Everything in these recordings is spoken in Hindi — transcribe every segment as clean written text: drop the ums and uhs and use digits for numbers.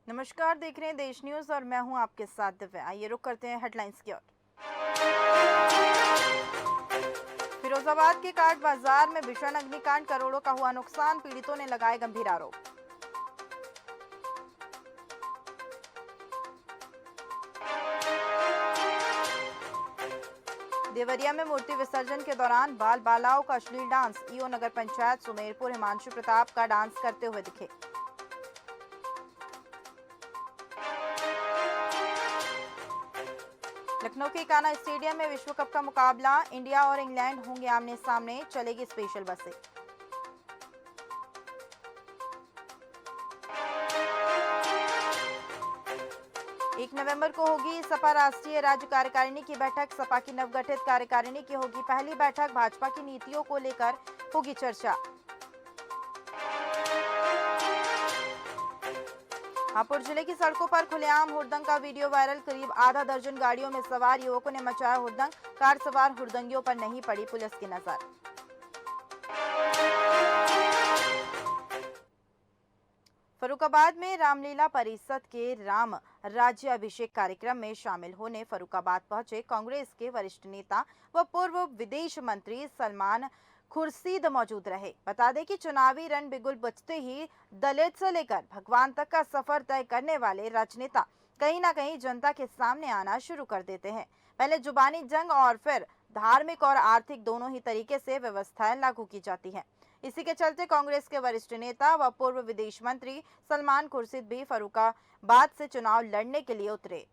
नमस्कार, देख रहे हैं देश न्यूज और मैं हूं आपके साथ दिव्या। आइए रुक करते हैं हेडलाइंस की ओर। फिरोजाबाद के काट बाजार में भीषण अग्निकांड, करोड़ों का हुआ नुकसान, पीड़ितों ने लगाए गंभीर आरोप। देवरिया में मूर्ति विसर्जन के दौरान बाल बालाओं का अश्लील डांस, ईओ नगर पंचायत सुमेरपुर हिमांशु प्रताप का डांस करते हुए दिखे। लखनऊ के इकाना स्टेडियम में विश्व कप का मुकाबला, इंडिया और इंग्लैंड होंगे आमने सामने, चलेगी स्पेशल बसें। एक नवंबर को होगी सपा राष्ट्रीय राज्य कार्यकारिणी की बैठक। सपा की नवगठित कार्यकारिणी की होगी पहली बैठक, भाजपा की नीतियों को लेकर होगी चर्चा। हापुड़ जिले की सड़कों पर खुलेआम हुड़दंग का वीडियो वायरल, करीब आधा दर्जन गाड़ियों में सवार युवकों ने मचाया हुड़दंग, कार सवार हुड़दंगियों पर नहीं पड़ी पुलिस की नजर। फर्रुखाबाद में रामलीला परिषद के राम राज्याभिषेक कार्यक्रम में शामिल होने फर्रुखाबाद पहुंचे कांग्रेस के वरिष्ठ नेता व पूर्व विदेश मंत्री सलमान खुर्शीद मौजूद रहे। बता दें कि चुनावी रण बिगुल बजते ही दलित से लेकर भगवान तक का सफर तय करने वाले राजनेता कहीं ना कहीं जनता के सामने आना शुरू कर देते हैं। पहले जुबानी जंग और फिर धार्मिक और आर्थिक दोनों ही तरीके से व्यवस्थाएं लागू की जाती हैं। इसी के चलते कांग्रेस के वरिष्ठ नेता व पूर्व विदेश मंत्री सलमान खुर्शीद भी फर्रुखाबाद से चुनाव लड़ने के लिए उतरे।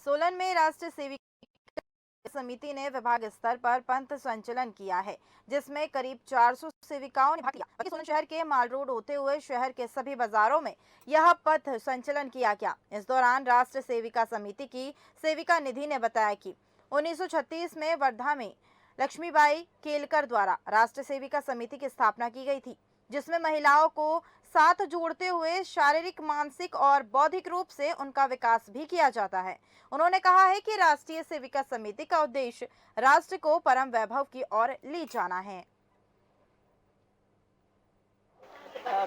सोलन में राष्ट्रीय सेविका समिति ने विभाग स्तर पर पंथ संचलन किया है, जिसमें करीब 400 सेविकाओं ने भाग लिया। सोलन शहर के माल रोड होते हुए शहर के सभी बाजारों में यह पथ संचलन किया गया। इस दौरान राष्ट्रीय सेविका समिति की सेविका निधि ने बताया कि 1936 में वर्धा में लक्ष्मीबाई केलकर द्वारा राष्ट्रीय सेविका समिति की स्थापना की गई थी, जिसमें महिलाओं को साथ जोड़ते हुए शारीरिक, मानसिक और बौद्धिक रूप से उनका विकास भी किया जाता है। उन्होंने कहा है कि राष्ट्रीय सेविका समिति का उद्देश्य राष्ट्र को परम वैभव की ओर ले जाना है।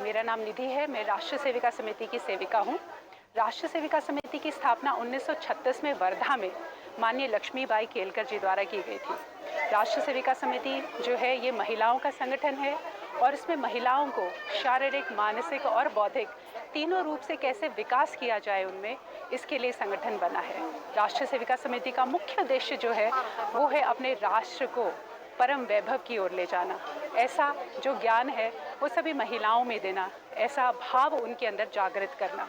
मेरा नाम निधि है। मैं राष्ट्रीय सेविका समिति की सेविका हूँ। राष्ट्रीय सेविका समिति की स्थापना 1936 में वर्धा में माननीय लक्ष्मीबाई केलकर जी द्वारा की गई थी। राष्ट्रीय सेविका समिति जो है ये महिलाओं का संगठन है और इसमें महिलाओं को शारीरिक, मानसिक और बौद्धिक तीनों रूप से कैसे विकास किया जाए उनमें, इसके लिए संगठन बना है। राष्ट्रीय सेविका समिति का मुख्य उद्देश्य जो है वो है अपने राष्ट्र को परम वैभव की ओर ले जाना। ऐसा जो ज्ञान है वो सभी महिलाओं में देना, ऐसा भाव उनके अंदर जागृत करना।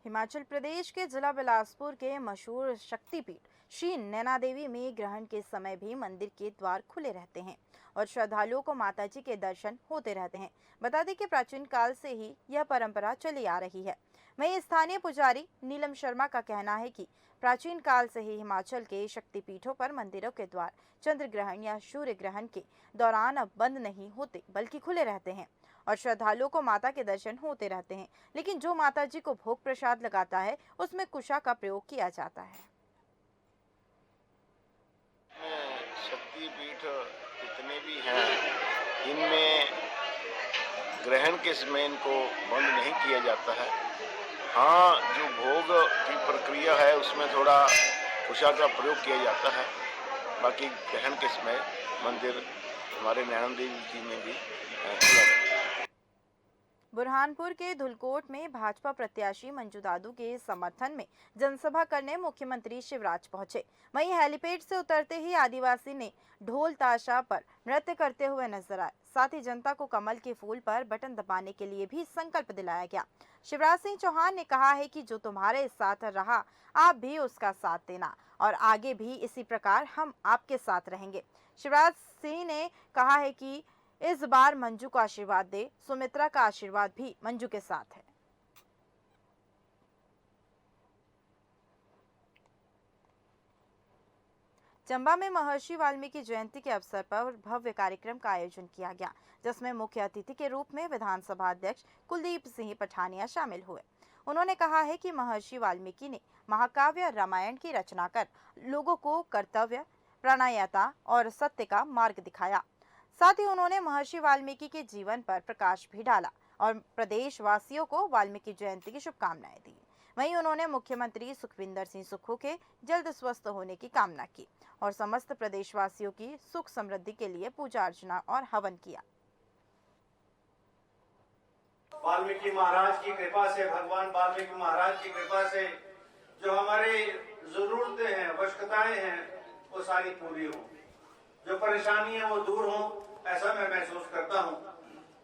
हिमाचल प्रदेश के जिला बिलासपुर के मशहूर शक्तिपीठ श्री नैना देवी में ग्रहण के समय भी मंदिर के द्वार खुले रहते हैं और श्रद्धालुओं को माता जी के दर्शन होते रहते हैं। बता दें कि प्राचीन काल से ही यह परंपरा चली आ रही है। वहीं स्थानीय पुजारी नीलम शर्मा का कहना है कि प्राचीन काल से ही हिमाचल के शक्तिपीठों पर मंदिरों के द्वार चंद्र ग्रहण या सूर्य ग्रहण के दौरान अब बंद नहीं होते बल्कि खुले रहते हैं और श्रद्धालुओं को माता के दर्शन होते रहते हैं। लेकिन जो माता जी को भोग प्रसाद लगाता है उसमें कुशा का प्रयोग किया जाता है। शक्तिपीठ जितने भी हैं इनमें ग्रहण के समय इनको बंद नहीं किया जाता है। हाँ, जो भोग की प्रक्रिया है उसमें थोड़ा कुशा का प्रयोग किया जाता है। बाकी ग्रहण के समय मंदिर हमारे नैना देवी जी में भी खुला रहता है। बुरहानपुर के धुलकोट में भाजपा प्रत्याशी मंजू दादू के समर्थन में जनसभा करने मुख्यमंत्री शिवराज पहुंचे। वहीं हेलीपैड से उतरते ही आदिवासी ने ढोल ताशा पर नृत्य करते हुए नजर आए। साथ ही जनता को कमल के फूल पर बटन दबाने के लिए भी संकल्प दिलाया गया। शिवराज सिंह चौहान ने कहा है कि जो तुम्हारे साथ रहा आप भी उसका साथ देना और आगे भी इसी प्रकार हम आपके साथ रहेंगे। शिवराज सिंह ने कहा है कि इस बार मंजू को आशीर्वाद दे, सुमित्रा का आशीर्वाद भी मंजू के साथ है। चंबा में महर्षि वाल्मीकि जयंती के अवसर पर भव्य कार्यक्रम का आयोजन किया गया, जिसमें मुख्य अतिथि के रूप में विधानसभा अध्यक्ष कुलदीप सिंह पठानिया शामिल हुए। उन्होंने कहा है कि महर्षि वाल्मीकि ने महाकाव्य रामायण की रचना कर लोगों को कर्तव्य, प्राणायता और सत्य का मार्ग दिखाया। साथ ही उन्होंने महर्षि वाल्मीकि के जीवन पर प्रकाश भी डाला और प्रदेश वासियों को वाल्मीकि जयंती की शुभकामनाएं दी। वहीं उन्होंने मुख्यमंत्री सुखविंदर सिंह सुक्खू के जल्द स्वस्थ होने की कामना की और समस्त प्रदेशवासियों की सुख समृद्धि के लिए पूजा अर्चना और हवन किया। वाल्मीकि महाराज की कृपा से, भगवान वाल्मीकि महाराज की कृपा से जो हमारी जरूरतें हैं, आवश्यकताएं हैं, वो सारी पूरी हो, जो परेशानी है वो दूर हो, ऐसा मैं महसूस करता हूँ।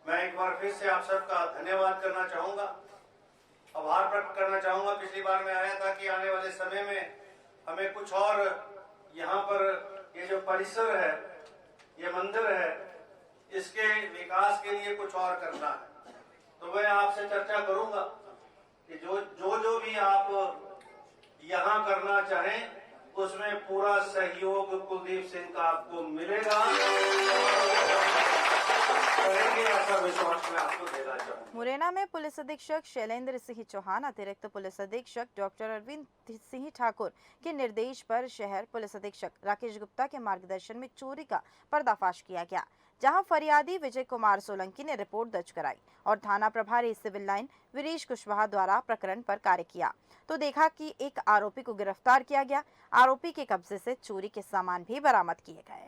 मैं एक बार फिर से आप सबका धन्यवाद करना चाहूंगा, आभार प्रकट करना चाहूंगा। पिछली बार मैं आया था कि आने वाले समय में हमें कुछ और यहाँ पर ये जो परिसर है, ये मंदिर है, इसके विकास के लिए कुछ और करना है। तो मैं आपसे चर्चा करूंगा कि जो भी आप यहाँ करना चाहें उसमें पूरा सहयोग कुलदीप सिंह का आपको मिलेगा, करेंगे ऐसा विश्वास मैं आपको देना चाहूँगा। मुरैना में पुलिस अधीक्षक शैलेंद्र सिंह चौहान, अतिरिक्त पुलिस अधीक्षक डॉक्टर अरविंद सिंह ठाकुर के निर्देश पर शहर पुलिस अधीक्षक राकेश गुप्ता के मार्गदर्शन में चोरी का पर्दाफाश किया गया, जहां फरियादी विजय कुमार सोलंकी ने रिपोर्ट दर्ज कराई और थाना प्रभारी सिविल लाइन वीरेश कुशवाहा द्वारा प्रकरण पर कार्य किया तो देखा कि एक आरोपी को गिरफ्तार किया गया। आरोपी के कब्जे से चोरी के सामान भी बरामद किए गए।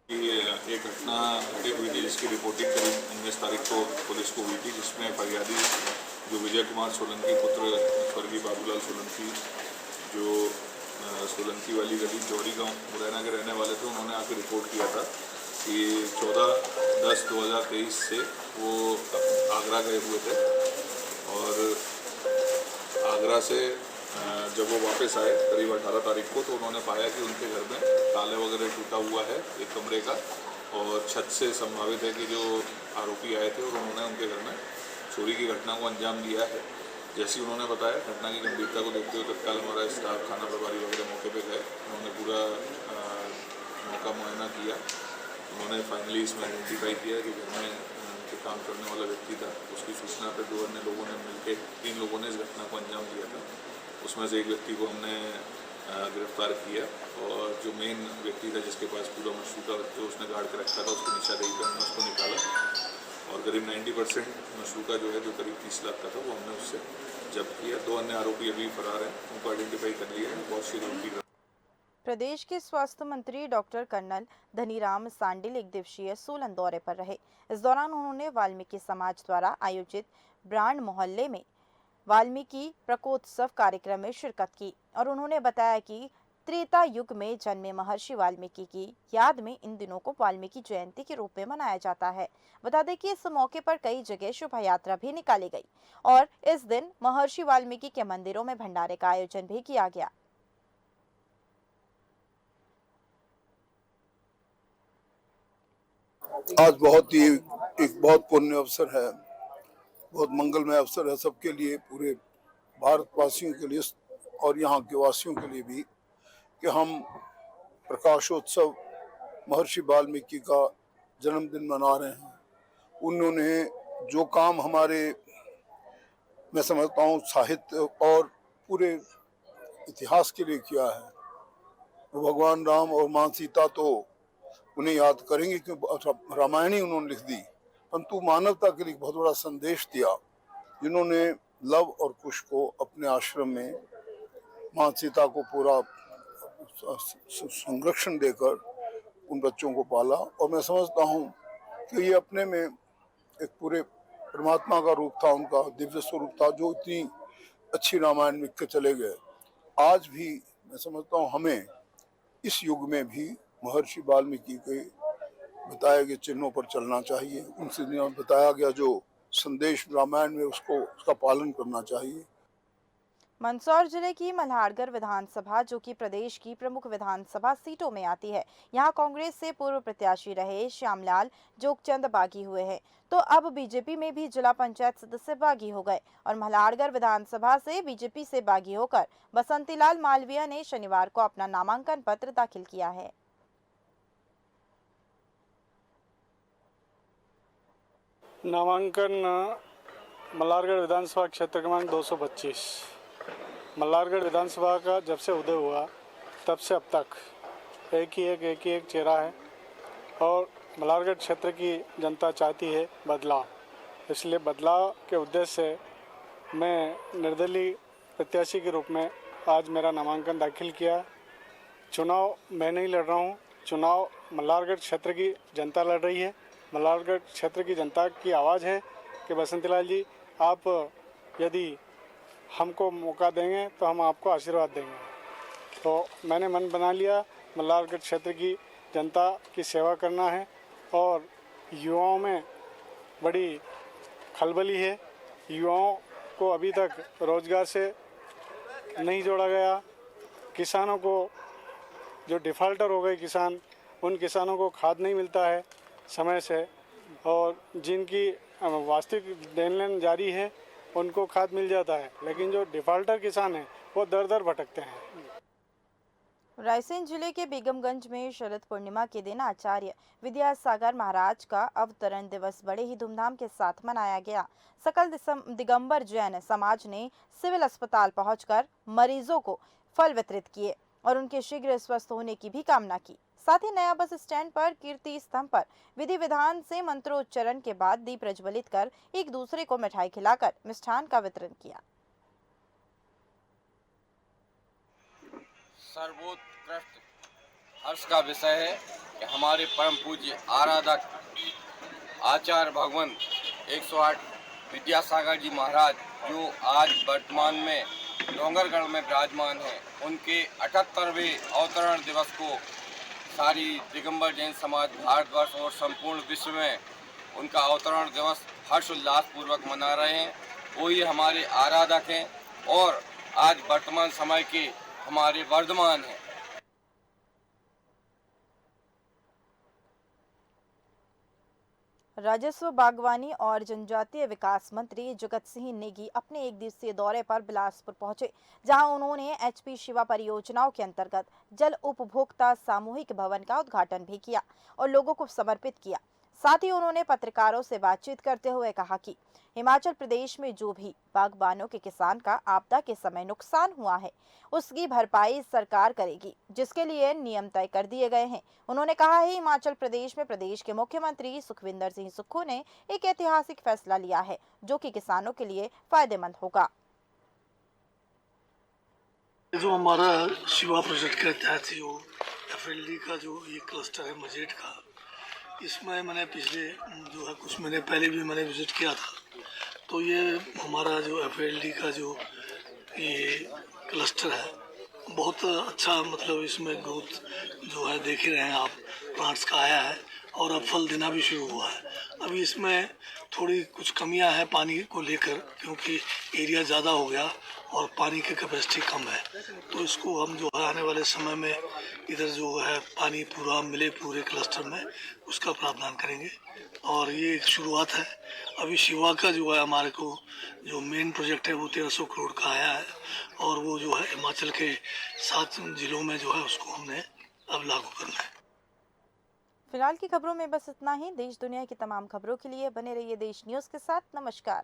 एक घटना घटी हुई थी जिसकी रिपोर्टिंग करीब 19 तारीख को पुलिस को हुई थी, जिसमें फरियादी जो विजय कुमार सोलंकी पुत्र स्वर्गीय बाबूलाल सोलंकी, जो सोलंकी वाली गली जौहरी गांव मुरैना के रहने वाले थे, उन्होंने आकर रिपोर्ट किया था कि 14/10/2023 से वो आगरा गए हुए थे और आगरा से जब वो वापस आए करीब 18 तारीख को, तो उन्होंने पाया कि उनके घर में ताले वगैरह टूटा हुआ है एक कमरे का, और छत से संभावित है कि जो आरोपी आए थे और उन्होंने उनके घर में चोरी की घटना को अंजाम दिया है। जैसे ही उन्होंने बताया, घटना की गंभीरता को देखते हुए तत्काल हमारा स्टाफ थाना प्रभारी वगैरह मौके पे गए। उन्होंने पूरा मौका मुआयना किया। उन्होंने फाइनली इसमें आइडेंटिफाई किया कि घर में जो काम करने वाला व्यक्ति था, उसकी सूचना पर 2 अन्य लोगों ने मिलकर 3 लोगों ने इस घटना को अंजाम दिया था। उसमें से एक व्यक्ति को हमने गिरफ्तार किया और जो मेन व्यक्ति था जिसके पास पूरा मशरूका जो उसने गाड़ के रखा था, उसकी निशादेही पर हमने उसको निकाला और करीब 90% मशरूका जो है, जो करीब 30 लाख का था, वो हमने उससे जब्त किया। 2 अन्य आरोपी अभी फरार हैं, उनको आइडेंटिफाई कर लिया है, बहुत शीघ्र उनकी। प्रदेश के स्वास्थ्य मंत्री डॉक्टर कर्नल धनीराम सांडिल एक दिवसीय सोलन दौरे पर रहे। इस दौरान उन्होंने वाल्मीकि समाज द्वारा आयोजित ब्रांड मोहल्ले में वाल्मीकि प्रकोत्सव कार्यक्रम में शिरकत की और उन्होंने बताया कि त्रेता युग में जन्मे महर्षि वाल्मीकि की याद में इन दिनों को वाल्मीकि जयंती के रूप में मनाया जाता है। बता दें कि इस मौके पर कई जगह शोभा यात्रा भी निकाली गई और इस दिन महर्षि वाल्मीकि के मंदिरों में भंडारे का आयोजन भी किया गया। आज एक बहुत पुण्य अवसर है, बहुत मंगलमय अवसर है सबके लिए, पूरे भारतवासियों के लिए और यहाँ के वासियों के लिए भी, कि हम प्रकाशोत्सव महर्षि वाल्मीकि का जन्मदिन मना रहे हैं। उन्होंने जो काम हमारे, मैं समझता हूँ, साहित्य और पूरे इतिहास के लिए किया है, वो भगवान राम और माँ सीता तो उन्हें याद करेंगे क्योंकि रामायण ही उन्होंने लिख दी, परंतु मानवता के लिए बहुत बड़ा संदेश दिया, जिन्होंने लव और कुश को अपने आश्रम में माँ सीता को पूरा संरक्षण देकर उन बच्चों को पाला। और मैं समझता हूँ कि ये अपने में एक पूरे परमात्मा का रूप था, उनका दिव्य स्वरूप था, जो इतनी अच्छी रामायण लिख के चले गए। आज भी मैं समझता हूँ हमें इस युग में भी महर्षि वाल्मीकि के बताए गए चिन्हों पर चलना चाहिए। उनसे बताया गया जो संदेश रामायण में उसका पालन करना चाहिए। मंदसौर जिले की मल्हारगढ़ विधानसभा, जो कि प्रदेश की प्रमुख विधानसभा सीटों में आती है, यहां कांग्रेस से पूर्व प्रत्याशी रहे श्यामलाल जोगचंद बागी हुए हैं, तो अब बीजेपी में भी जिला पंचायत सदस्य बागी हो गए और मल्हारगढ़ विधानसभा से बीजेपी से बागी होकर बसंतीलाल मालवीय ने शनिवार को अपना नामांकन पत्र दाखिल किया है। नामांकन मल्हारगढ़ विधानसभा क्षेत्र क्रमांक 225। मल्हारगढ़ विधानसभा का जब से उदय हुआ तब से अब तक एक ही एक चेहरा है और मल्हारगढ़ क्षेत्र की जनता चाहती है बदलाव। इसलिए बदलाव के उद्देश्य से मैं निर्दलीय प्रत्याशी के रूप में आज मेरा नामांकन दाखिल किया। चुनाव मैं नहीं लड़ रहा हूँ, चुनाव मल्हारगढ़ क्षेत्र की जनता लड़ रही है। मल्हारगढ़ क्षेत्र की जनता की आवाज़ है कि बसंतीलाल जी, आप यदि हमको मौका देंगे तो हम आपको आशीर्वाद देंगे। तो मैंने मन बना लिया मल्हारगढ़ क्षेत्र की जनता की सेवा करना है। और युवाओं में बड़ी खलबली है, युवाओं को अभी तक रोजगार से नहीं जोड़ा गया। किसानों को, जो डिफ़ाल्टर हो गए किसान, उन किसानों को खाद नहीं मिलता है समय से, और जिनकी वास्तविक देन लेन जारी है उनको खाद मिल जाता है, लेकिन जो डिफ़ाल्टर किसान हैं वो दर दर भटकते हैं। रायसेन जिले के बेगमगंज में शरद पूर्णिमा के दिन आचार्य विद्यासागर महाराज का अवतरण दिवस बड़े ही धूमधाम के साथ मनाया गया। सकल दिगंबर जैन समाज ने सिविल अस्पताल पहुंचकर मरीजों को फल वितरित किए और उनके शीघ्र स्वस्थ होने की भी कामना की। साथ ही नया बस स्टैंड पर कीर्ति स्तंभ पर विधि विधान से मंत्रोच्चारण के बाद दीप प्रज्वलित कर एक दूसरे को मिठाई खिलाकर मिष्ठान का वितरण किया। सर्वोत्कृष्ट हर्ष का विषय है कि हमारे परम पूज्य आराधक आचार्य भगवान 108 विद्यासागर जी महाराज, जो आज वर्तमान में डोंगरगढ़ में विराजमान हैं, उनके 78वें अवतरण दिवस को सारी दिगंबर जैन समाज भारतवर्ष और संपूर्ण विश्व में उनका अवतरण दिवस हर्षोल्लास पूर्वक मना रहे हैं। वो ही हमारे आराधक हैं और आज वर्तमान समय के हमारे वर्धमान हैं। राजस्व, बागवानी और जनजातीय विकास मंत्री जगत सिंह नेगी अपने एक दिवसीय दौरे पर बिलासपुर पहुंचे, जहां उन्होंने एचपी शिवा परियोजनाओं के अंतर्गत जल उपभोक्ता सामूहिक भवन का उद्घाटन भी किया और लोगों को समर्पित किया। साथ ही उन्होंने पत्रकारों से बातचीत करते हुए कहा कि हिमाचल प्रदेश में जो भी बागबानों के किसान का आपदा के समय नुकसान हुआ है, उसकी भरपाई सरकार करेगी, जिसके लिए नियम तय कर दिए गए हैं। उन्होंने कहा है, हिमाचल प्रदेश में प्रदेश के मुख्यमंत्री सुखविंदर सिंह सुक्खू ने एक ऐतिहासिक फैसला लिया है, जो कि किसानों के लिए फायदेमंद होगा। जो हमारा शिवा प्रोजेक्ट के तहत जो एफएलडी का जो ये क्लस्टर है मजेट का, इसमें मैंने पिछले जो है कुछ महीने पहले भी मैंने विजिट किया था। तो ये हमारा जो एफएलडी का जो ये क्लस्टर है बहुत अच्छा, मतलब इसमें ग्रोथ जो है देख ही रहे हैं आप, प्लांट्स का आया है और अब फल देना भी शुरू हुआ है। अभी इसमें थोड़ी कुछ कमियां हैं पानी को लेकर, क्योंकि एरिया ज़्यादा हो गया और पानी की कैपेसिटी कम है। तो इसको हम जो है आने वाले समय में इधर जो है पानी पूरा मिले पूरे क्लस्टर में, उसका प्रावधान करेंगे। और ये एक शुरुआत है। अभी शिवा का जो है हमारे को जो मेन प्रोजेक्ट है वो 1300 करोड़ का आया है और वो जो है हिमाचल के 7 जिलों में जो है उसको हमने अब लागू करना है। फिलहाल की खबरों में बस इतना ही। देश दुनिया की तमाम खबरों के लिए बने रहिए देश न्यूज़ के साथ। नमस्कार।